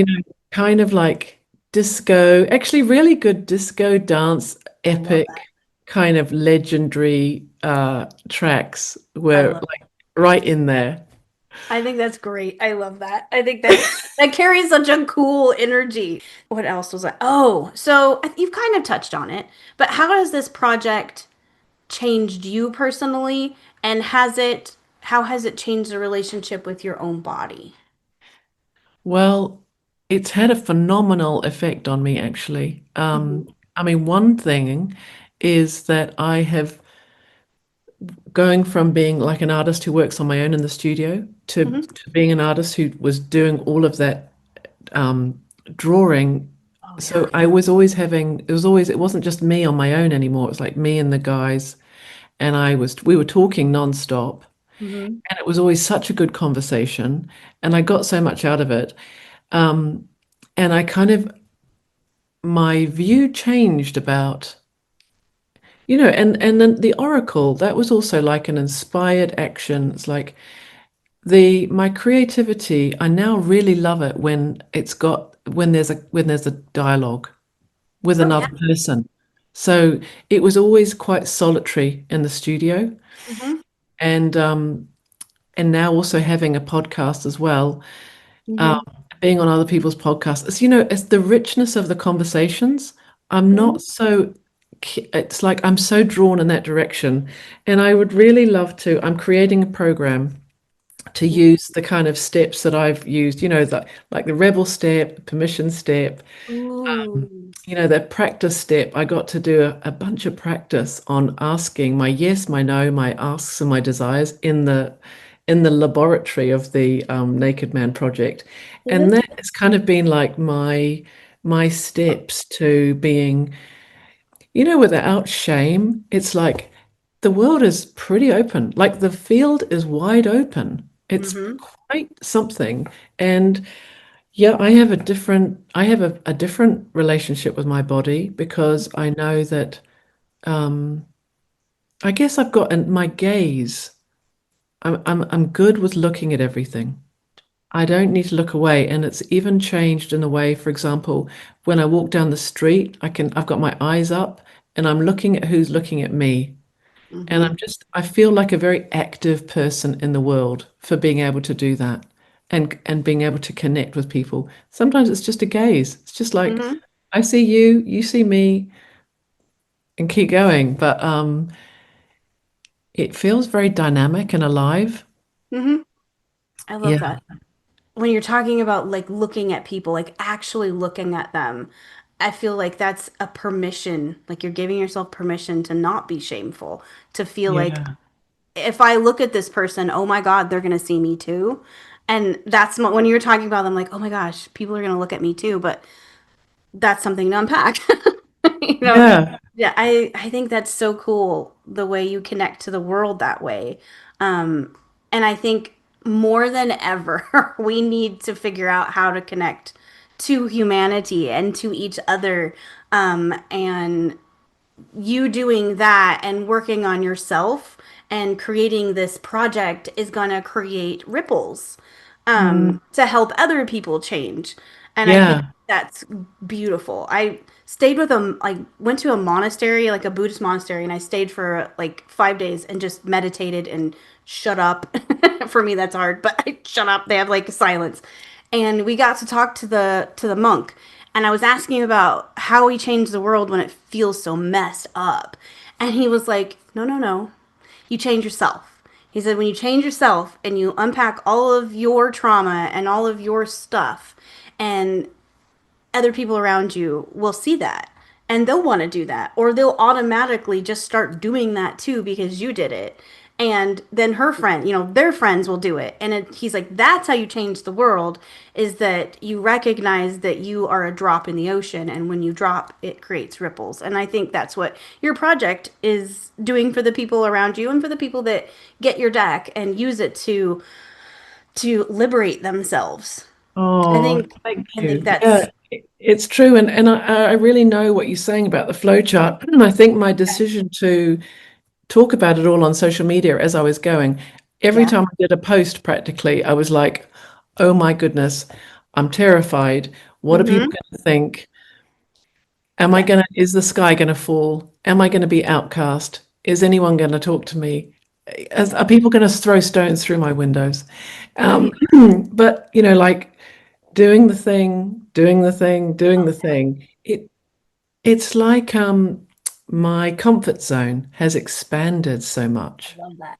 [SPEAKER 2] kind of like disco, actually really good disco dance,
[SPEAKER 1] I love
[SPEAKER 2] epic,
[SPEAKER 1] that.
[SPEAKER 2] kind of legendary tracks
[SPEAKER 1] I
[SPEAKER 2] were
[SPEAKER 1] love
[SPEAKER 2] like right in there.
[SPEAKER 1] I think that's great. I love that. I think that that carries such a cool energy. What else was I? Oh, so you've kind of touched on it, but how has this project changed you personally, and how has it changed the relationship with your own body?
[SPEAKER 2] Well, it's had a phenomenal effect on me, actually.
[SPEAKER 1] Hmm.
[SPEAKER 2] I mean, one thing is that I have going from being like an artist who works on my own in the studio
[SPEAKER 1] Hmm.
[SPEAKER 2] to being an artist who was doing all of that drawing.
[SPEAKER 1] Oh yeah.
[SPEAKER 2] So I was always having, it wasn't just me on my own anymore. It was like me and the guys, and we were talking nonstop,
[SPEAKER 1] Hmm.
[SPEAKER 2] and it was always such a good conversation, and I got so much out of it. Um, and I kind of, my view changed about, and then the Oracle, that was also like an inspired action. It's like, my creativity, I now really love it when when there's a dialogue with
[SPEAKER 1] Oh yeah.
[SPEAKER 2] another person. So it was always quite solitary in the studio,
[SPEAKER 1] Hmm.
[SPEAKER 2] and now also having a podcast as well, um,
[SPEAKER 1] Hmm.
[SPEAKER 2] being on other people's podcasts. It's the richness of the conversations. I'm
[SPEAKER 1] Hmm.
[SPEAKER 2] not so. It's like I'm so drawn in that direction, and I would really love to. I'm creating a program to use the kind of steps that I've used, like the rebel step, the permission step,
[SPEAKER 1] Ooh.
[SPEAKER 2] the practice step. I got to do a bunch of practice on asking my yes, my no, my asks and my desires in the laboratory of the Naked Man project. And
[SPEAKER 1] Mhm.
[SPEAKER 2] that has kind of been like my steps to being, without shame. It's like the world is pretty open. Like the field is wide open. It's
[SPEAKER 1] Mhm.
[SPEAKER 2] quite something. And yeah, I have a different relationship with my body because I know that um, I guess I've got my gaze. I'm good with looking at everything. I don't need to look away, and it's even changed in a way. For example, when I walk down the street, I've got my eyes up, and I'm looking at who's looking at me. And
[SPEAKER 1] Mhm.
[SPEAKER 2] I feel like a very active person in the world for being able to do that and being able to connect with people. Sometimes it's just a gaze. It's just like,
[SPEAKER 1] Mhm.
[SPEAKER 2] I see you, you see me, and keep going. But it feels very dynamic and alive.
[SPEAKER 1] Mhm. I love
[SPEAKER 2] Yeah.
[SPEAKER 1] that. When you're talking about like looking at people, like actually looking at them, I feel like that's a permission. Like you're giving yourself permission to not be shameful, to feel like
[SPEAKER 2] Yeah.
[SPEAKER 1] if I look at this person, oh my God, they're gonna see me too. And that's when you're talking about them, like, oh my gosh, people are gonna look at me too. But that's something to unpack. you know,
[SPEAKER 2] Yeah.
[SPEAKER 1] yeah, I think that's so cool the way you connect to the world that way. And I think more than ever, we need to figure out how to connect to humanity and to each other. And you doing that and working on yourself and creating this project is going to create ripples
[SPEAKER 2] Mm.
[SPEAKER 1] to help other people change. And I think
[SPEAKER 2] Yeah.
[SPEAKER 1] that's beautiful. I stayed with a, like, went to a monastery, like a Buddhist monastery, and I stayed for like 5 days and just meditated and shut up. For me, that's hard, but I shut up. They have like silence. And we got to talk to the monk, and I was asking about how he changed the world when it feels so messed up. And he was like, "No, no, no. You change yourself." He said, "When you change yourself and you unpack all of your trauma and all of your stuff, and other people around you will see that and they'll want to do that, or they'll automatically just start doing that too because you did it, and then her friend, their friends will do it." And he's like, "That's how you change the world, is that you recognize that you are a drop in the ocean, and when you drop it creates ripples." And I think that's what your project is doing for the people around you and for the people that get your deck and use it to liberate themselves. i
[SPEAKER 2] Oh,
[SPEAKER 1] think
[SPEAKER 2] thank
[SPEAKER 1] i think
[SPEAKER 2] you.
[SPEAKER 1] that's
[SPEAKER 2] Yeah, it's true. And I really know what you're saying about the flow chart. I think my decision to talk about it all on social media as I was going, every
[SPEAKER 1] yeah.
[SPEAKER 2] time I did a post practically, I was like, oh my goodness, I'm terrified. What are people
[SPEAKER 1] Mm-hmm.
[SPEAKER 2] going to think? Am I
[SPEAKER 1] Yes.
[SPEAKER 2] gonna, is the sky gonna fall? Am I gonna be outcast? Is anyone gonna talk to me? Are people gonna throw stones through my windows? Um,
[SPEAKER 1] Right.
[SPEAKER 2] but like doing the thing, doing the thing, doing the thing. It's like my comfort zone has expanded so
[SPEAKER 1] I
[SPEAKER 2] much.
[SPEAKER 1] love that.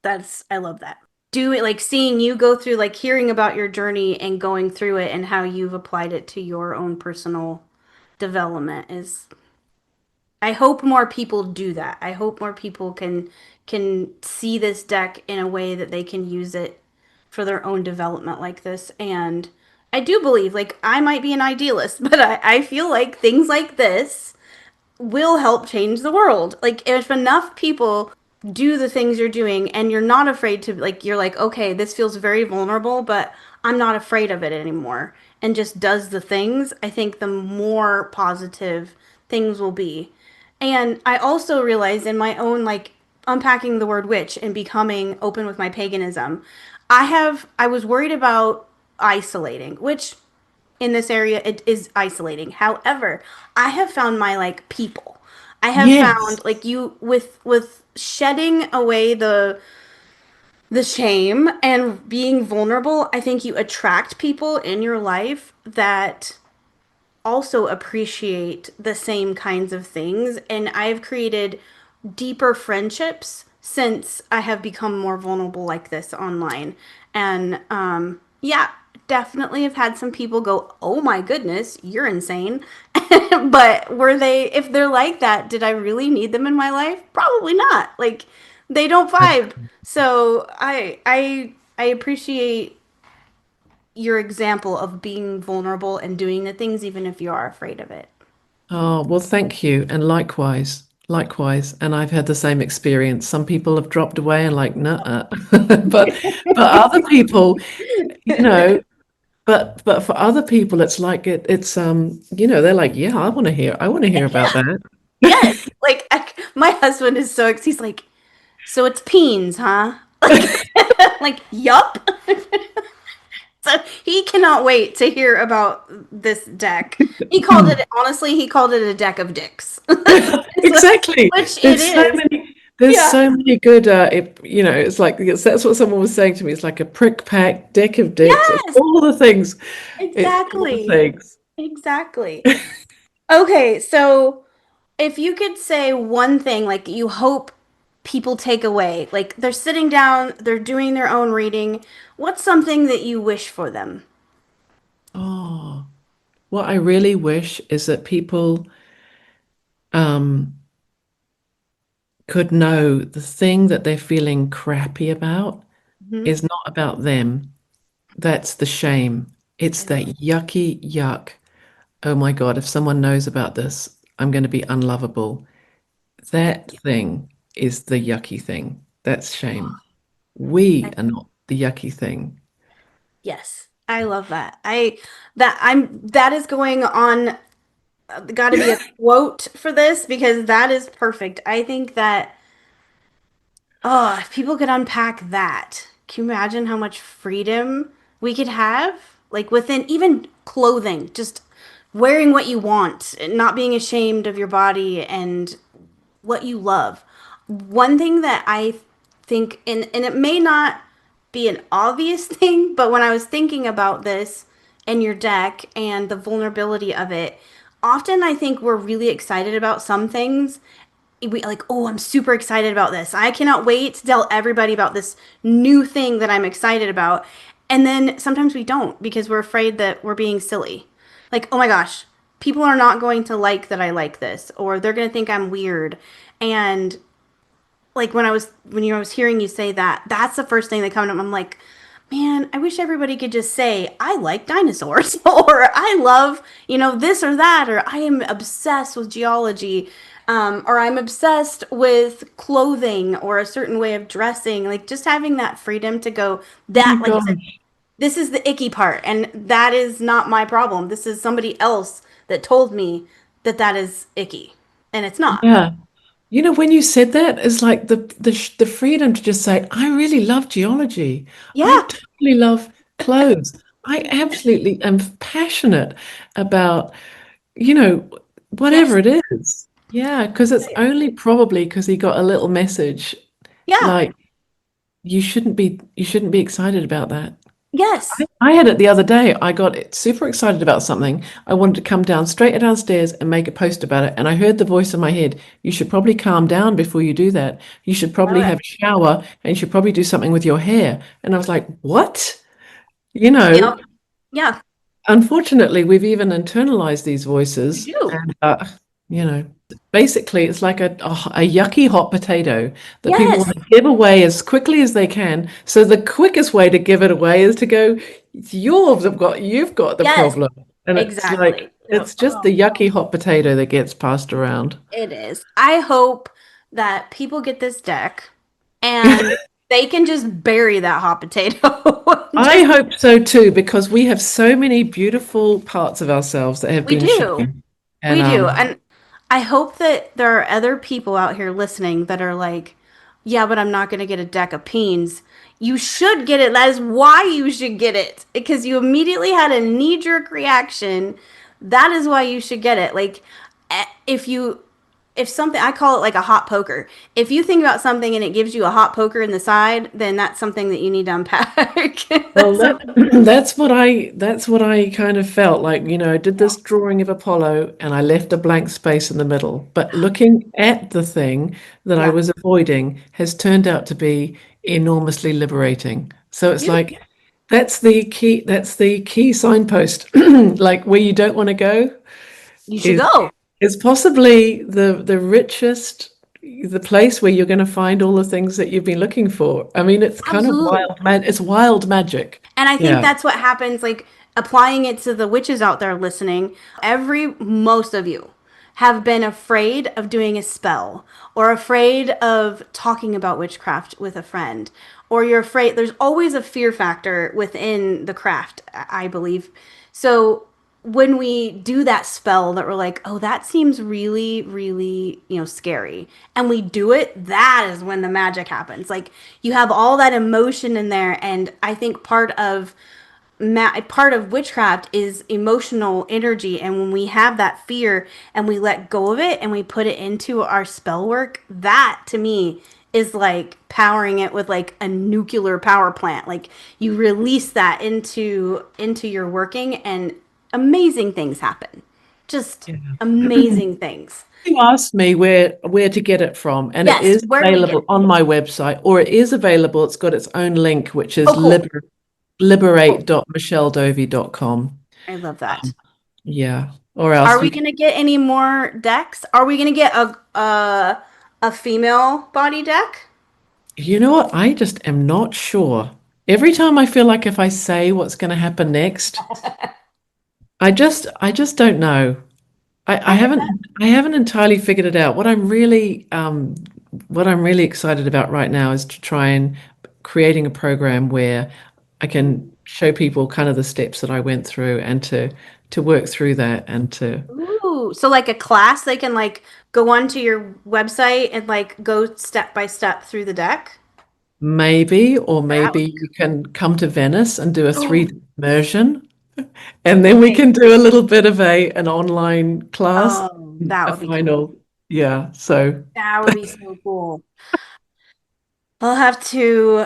[SPEAKER 1] That's I love that. Do it, like seeing you go through, like hearing about your journey and going through it and how you've applied it to your own personal development is, I hope more people do that. I hope more people can see this deck in a way that they can use it for their own development like this. And I do believe, like, I might be an idealist, but I feel like things like this will help change the world. Like, if enough people do the things you're doing and you're not afraid to, like, you're like, okay, this feels very vulnerable, but I'm not afraid of it anymore, and just does the things, I think the more positive things will be. And I also realized in my own, like, unpacking the word witch and becoming open with my paganism, I was worried about isolating, which in this area it is isolating. However, I have found my, like, people. I have
[SPEAKER 2] Yes.
[SPEAKER 1] found, like, you with shedding away the shame and being vulnerable, I think you attract people in your life that also appreciate the same kinds of things. And I've created deeper friendships since I have become more vulnerable like this online. And yeah, definitely have had some people go, "Oh my goodness, you're insane." But were they, if they're like that, did I really need them in my life? Probably not. Like, they don't vibe. So I appreciate your example of being vulnerable and doing the things even if you are afraid of it.
[SPEAKER 2] Oh, well, thank you. And likewise, likewise. And I've had the same experience. Some people have dropped away and like, nah. But other people, you know, but for other people, it's like they're like, yeah, I want to hear about that.
[SPEAKER 1] Yes. Like, my husband is so he's like, "So it's peens, huh?" Like, yup. So he cannot wait to hear about this deck. He called it a deck of dicks.
[SPEAKER 2] Exactly.
[SPEAKER 1] Which it is.
[SPEAKER 2] There's
[SPEAKER 1] Yeah.
[SPEAKER 2] so many good it's like that's what someone was saying to me. It's like a prick pack, deck of dicks. It's
[SPEAKER 1] Yes,
[SPEAKER 2] all the things. It's all the
[SPEAKER 1] exactly.
[SPEAKER 2] things.
[SPEAKER 1] Exactly. Okay, so if you could say one thing, like, you hope people take away, like they're sitting down, they're doing their own reading, what's something that you wish for them?
[SPEAKER 2] Oh, what I really wish is that people um could know the thing that they're feeling crappy about
[SPEAKER 1] Hmm.
[SPEAKER 2] is not about them. That's the shame. It's
[SPEAKER 1] I
[SPEAKER 2] that
[SPEAKER 1] love.
[SPEAKER 2] yucky yuck. Oh my God, if someone knows about this, I'm going to be unlovable. That
[SPEAKER 1] Yeah.
[SPEAKER 2] thing is the yucky thing. That's shame. We are not the yucky thing.
[SPEAKER 1] Yes, I love that. That is going on got to be a quote for this because that is perfect. I think that, oh, if people could unpack that, can you imagine how much freedom we could have? Like within even clothing, just wearing what you want, and not being ashamed of your body and what you love. One thing that I think, and it may not be an obvious thing, but when I was thinking about this and your deck and the vulnerability of it, often I think we're really excited about some things. We like, oh, I'm super excited about this. I cannot wait to tell everybody about this new thing that I'm excited about. And then sometimes we don't because we're afraid that we're being silly. Like, oh my gosh, people are not going to like that I like this, or they're going to think I'm weird. And like when I was hearing you say that, that's the first thing that comes up. I'm like, man, I wish everybody could just say I like dinosaurs or I love, this or that, or I am obsessed with geology. Or I'm obsessed with clothing or a certain way of dressing. Like just having that freedom to go,
[SPEAKER 2] Oh my
[SPEAKER 1] that, like you said,
[SPEAKER 2] gosh.
[SPEAKER 1] this is the icky part, and that is not my problem. This is somebody else that told me that that is icky, and it's not.
[SPEAKER 2] Yeah. When you said that, it's like the freedom to just say, I really love geology. I
[SPEAKER 1] Yeah.
[SPEAKER 2] totally love clothes. I absolutely am passionate about, you know,
[SPEAKER 1] Yes.
[SPEAKER 2] whatever it is. Yeah, because it's only probably because he got a little message
[SPEAKER 1] Yeah.
[SPEAKER 2] like you shouldn't be excited about that.
[SPEAKER 1] Yes.
[SPEAKER 2] I had it the other day. I got super excited about something. I wanted to come down straight downstairs and make a post about it. And I heard the voice in my head, you should probably calm down before you do that. You should probably
[SPEAKER 1] Love it.
[SPEAKER 2] have a shower and you should probably do something with your hair. And I was like, what? You know,
[SPEAKER 1] Yep. Yeah.
[SPEAKER 2] Unfortunately, we've even internalized these
[SPEAKER 1] We
[SPEAKER 2] voices.
[SPEAKER 1] do.
[SPEAKER 2] And, you know, basically, it's like a yucky hot potato that people want
[SPEAKER 1] Yes.
[SPEAKER 2] to give away as quickly as they can. So the quickest way to give it away is to go, you've got the
[SPEAKER 1] Yes.
[SPEAKER 2] problem. And it's like,
[SPEAKER 1] Exactly.
[SPEAKER 2] it's just
[SPEAKER 1] Oh,
[SPEAKER 2] the yucky hot potato that gets passed around.
[SPEAKER 1] it is. I hope that people get this deck and they can just bury that hot potato.
[SPEAKER 2] I
[SPEAKER 1] Just
[SPEAKER 2] hope so too, because we have so many beautiful parts of ourselves that have
[SPEAKER 1] we
[SPEAKER 2] been
[SPEAKER 1] do.
[SPEAKER 2] shown. And
[SPEAKER 1] We do. And I hope that there are other people out here listening that are like, yeah, but I'm not going to get a deck of peens. You should get it. That is why you should get it because you immediately had a knee jerk reaction. That is why you should get it. Like, if something, I call it like a hot poker. If you think about something and it gives you a hot poker in the side, then that's something that you need to unpack.
[SPEAKER 2] Well,
[SPEAKER 1] So,
[SPEAKER 2] that's what I kind of felt like, I did this drawing of Apollo and I left a blank space in the middle. But looking at the thing that I
[SPEAKER 1] yeah,
[SPEAKER 2] was avoiding has turned out to be enormously liberating. So it's
[SPEAKER 1] beautiful.
[SPEAKER 2] like that's the key signpost. Like where you don't want to go
[SPEAKER 1] You should
[SPEAKER 2] is
[SPEAKER 1] go.
[SPEAKER 2] is possibly the richest, the place where you're going to find all the things that you've been looking for. I mean, it's kind of
[SPEAKER 1] Absolutely.
[SPEAKER 2] wild, man. It's wild magic.
[SPEAKER 1] And I think
[SPEAKER 2] Yeah.
[SPEAKER 1] that's what happens, like applying it to the witches out there listening. Most of you have been afraid of doing a spell or afraid of talking about witchcraft with a friend, or you're afraid. There's always a fear factor within the craft, I believe. So when we do that spell that we're like, oh, that seems really, really, scary, and we do it, that is when the magic happens. Like you have all that emotion in there, and I think part of witchcraft is emotional energy, and when we have that fear and we let go of it and we put it into our spell work, that to me is like powering it with like a nuclear power plant. Like you release that into your working, and amazing things happen. Just
[SPEAKER 2] Yeah.
[SPEAKER 1] amazing things.
[SPEAKER 2] You asked me where to get it from, and it
[SPEAKER 1] Yes,
[SPEAKER 2] is
[SPEAKER 1] where do we get
[SPEAKER 2] available
[SPEAKER 1] it?
[SPEAKER 2] on my website, or it is available. It's got its own link, which is
[SPEAKER 1] Oh, cool. Cool.
[SPEAKER 2] liberate.michelledovey.com.
[SPEAKER 1] I love that.
[SPEAKER 2] Yeah. Or
[SPEAKER 1] Are
[SPEAKER 2] else
[SPEAKER 1] we
[SPEAKER 2] you can,
[SPEAKER 1] gonna get any more decks? Are we gonna get a female body deck?
[SPEAKER 2] you know what? I just am not sure. Every time I feel like if I say what's going to happen next, I just don't know. I
[SPEAKER 1] I get that.
[SPEAKER 2] haven't entirely figured it out. What I'm really excited about right now is to try and creating a program where I can show people kind of the steps that I went through and to work through that and to
[SPEAKER 1] Ooh, Ooh, so like a class, they can like go onto your website and like go step by step through the deck.
[SPEAKER 2] Maybe, or
[SPEAKER 1] That
[SPEAKER 2] maybe
[SPEAKER 1] would
[SPEAKER 2] you can come to Venice and do a
[SPEAKER 1] oh,
[SPEAKER 2] 3D immersion, and then we
[SPEAKER 1] okay.
[SPEAKER 2] can do a little bit of an online class,
[SPEAKER 1] Oh, that
[SPEAKER 2] a
[SPEAKER 1] would be cool.
[SPEAKER 2] final. Yeah, so
[SPEAKER 1] That would be so cool. I'll have to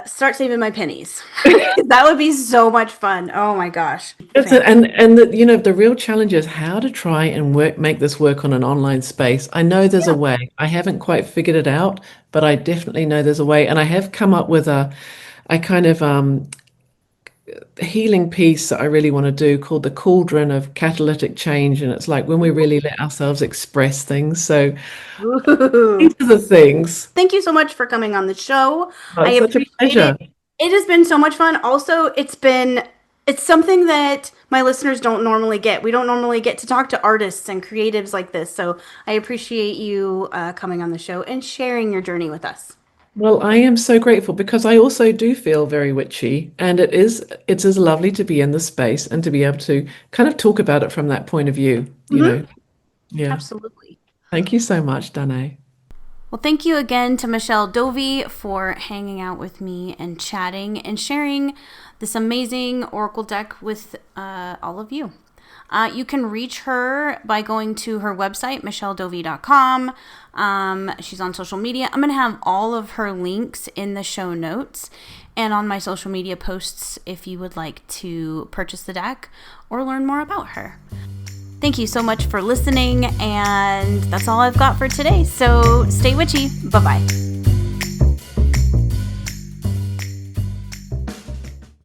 [SPEAKER 1] start saving my pennies. That would be so much fun. Oh my gosh.
[SPEAKER 2] that's it.
[SPEAKER 1] Fan.
[SPEAKER 2] And the real challenge is how to try and make this work on an online space. I know there's a
[SPEAKER 1] Yeah.
[SPEAKER 2] way. I haven't quite figured it out, but I definitely know there's a way. And I have come up with a kind of healing piece that I really want to do called the cauldron of catalytic change. And it's like when we really let ourselves express things. So these
[SPEAKER 1] Ooh.
[SPEAKER 2] are the things.
[SPEAKER 1] Thank you so much for coming on the show.
[SPEAKER 2] Oh,
[SPEAKER 1] I
[SPEAKER 2] it's such a
[SPEAKER 1] appreciate it.
[SPEAKER 2] pleasure.
[SPEAKER 1] It has been so much fun. Also, it's something that my listeners don't normally get. We don't normally get to talk to artists and creatives like this. So I appreciate you coming on the show and sharing your journey with us.
[SPEAKER 2] Well, I am so grateful because I also do feel very witchy, and it's as lovely to be in the space and to be able to kind of talk about it from that point of view, you
[SPEAKER 1] Hmm.
[SPEAKER 2] know. Yeah.
[SPEAKER 1] Absolutely.
[SPEAKER 2] Thank you so much, Danae.
[SPEAKER 1] Well, thank you again to Michelle Dovey for hanging out with me and chatting and sharing this amazing Oracle deck with all of you. You can reach her by going to her website, michelledovey.com. She's on social media. I'm going to have all of her links in the show notes and on my social media posts if you would like to purchase the deck or learn more about her. Thank you so much for listening, and that's all I've got for today. So stay witchy. Bye-bye.